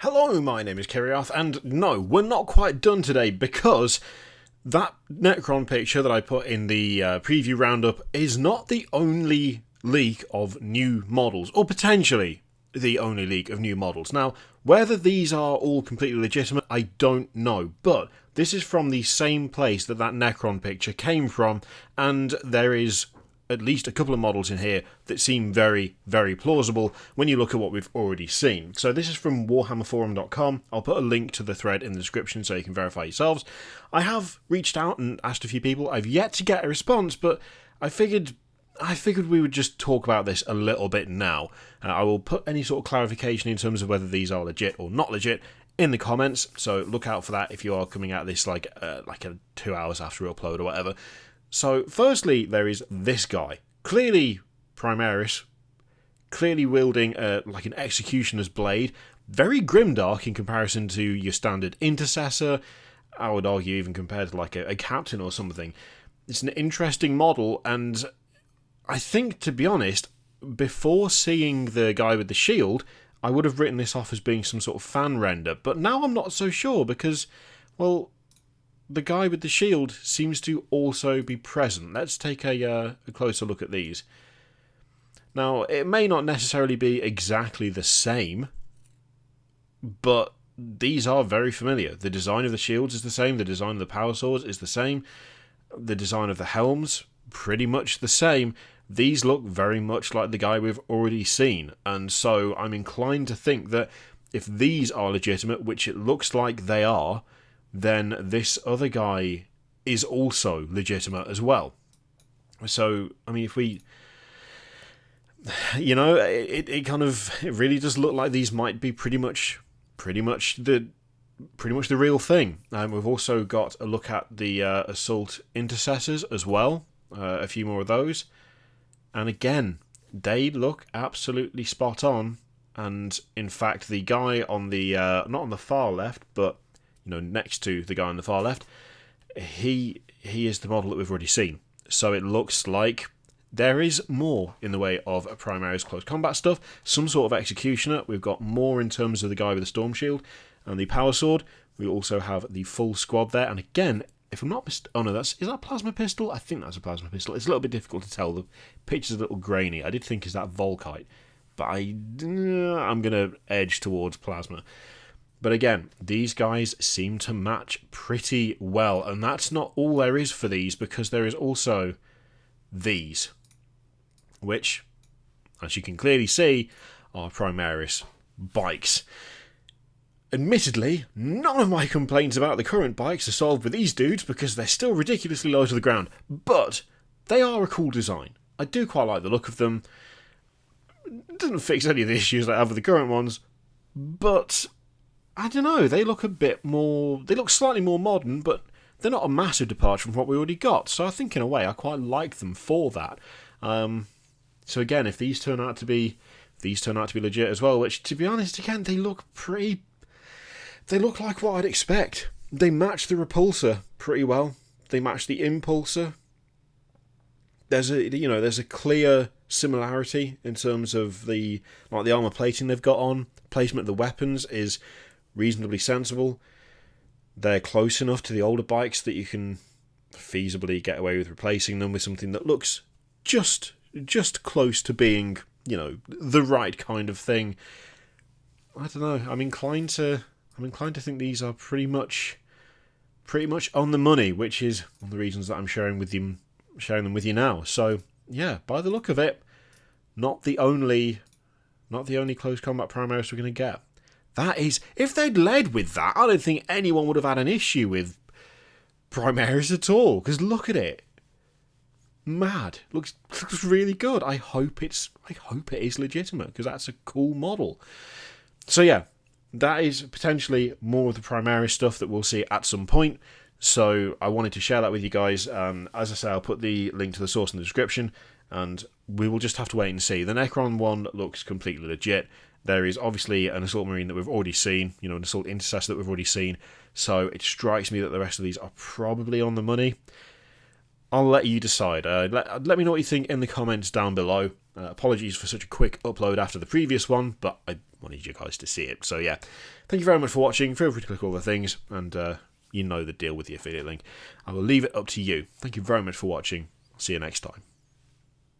Hello, my name is Kiriath, and no, we're not quite done today because that Necron picture that I put in the preview roundup is not the only leak of new models, or potentially the only leak of new models. Now, whether these are all completely legitimate, I don't know, but this is from the same place that Necron picture came from, and there is at least a couple of models in here that seem very, very plausible when you look at what we've already seen. So this is from warhammerforum.com. I'll put a link to the thread in the description so you can verify yourselves. I have reached out and asked a few people. I've yet to get a response, but I figured we would just talk about this a little bit now. I will put any sort of clarification in terms of whether these are legit or not legit in the comments, so look out for that if you are coming at this like 2 hours after upload or whatever. So, firstly, there is this guy. Clearly Primaris, clearly wielding like an executioner's blade. Very grimdark in comparison to your standard intercessor. I would argue even compared to like a captain or something. It's an interesting model, and I think, to be honest, before seeing the guy with the shield, I would have written this off as being some sort of fan render. But now I'm not so sure because, well, the guy with the shield seems to also be present. Let's take a closer look at these. Now, it may not necessarily be exactly the same, but these are very familiar. The design of the shields is the same, the design of the power swords is the same, the design of the helms, pretty much the same. These look very much like the guy we've already seen, and so I'm inclined to think that if these are legitimate, which it looks like they are, then this other guy is also legitimate as well. So, I mean, if we... You know, it really does look like these might be pretty much the real thing. We've also got a look at the assault intercessors as well, a few more of those, and again, they look absolutely spot on. And in fact, the guy on the not on the far left, but next to the guy on the far left, he is the model that we've already seen. So it looks like there is more in the way of Primaris close combat stuff, some sort of executioner. We've got more in terms of the guy with the storm shield and the power sword. We also have the full squad there, and again, if I'm not is that a plasma pistol? I think that's a plasma pistol. It's a little bit difficult to tell. The picture's a little grainy. I did think, is that Volkite? But I'm going to edge towards plasma. But again, these guys seem to match pretty well, and that's not all there is for these, because there is also these, which, as you can clearly see, are Primaris bikes. Admittedly, none of my complaints about the current bikes are solved with these dudes, because they're still ridiculously low to the ground, but they are a cool design. I do quite like the look of them. It doesn't fix any of the issues I have with the current ones, but I don't know, they look slightly more modern, but they're not a massive departure from what we already got. So I think in a way I quite like them for that. So again, if these turn out to be legit as well, which, to be honest, again, they look like what I'd expect. They match the repulsor pretty well. They match the impulsor. There's a clear similarity in terms of the armor plating they've got on. Placement of the weapons is reasonably sensible. They're close enough to the older bikes that you can feasibly get away with replacing them with something that looks just close to being, the right kind of thing. I don't know. I'm inclined to think these are pretty much on the money, which is one of the reasons that I'm sharing them with you now. So yeah, by the look of it, not the only close combat Primaris we're going to get. That is, if they'd led with that, I don't think anyone would have had an issue with Primaris at all. Because look at it, mad. Looks really good. I hope it is legitimate, because that's a cool model. So yeah, that is potentially more of the Primaris stuff that we'll see at some point. So I wanted to share that with you guys. As I say, I'll put the link to the source in the description, and we will just have to wait and see. The Necron one looks completely legit. There is obviously an Assault Marine that we've already seen, an Assault Intercessor that we've already seen, so it strikes me that the rest of these are probably on the money. I'll let you decide. Let me know what you think in the comments down below. Apologies for such a quick upload after the previous one, but I wanted you guys to see it. So yeah, thank you very much for watching. Feel free to click all the things, and you know the deal with the affiliate link. I will leave it up to you. Thank you very much for watching. See you next time.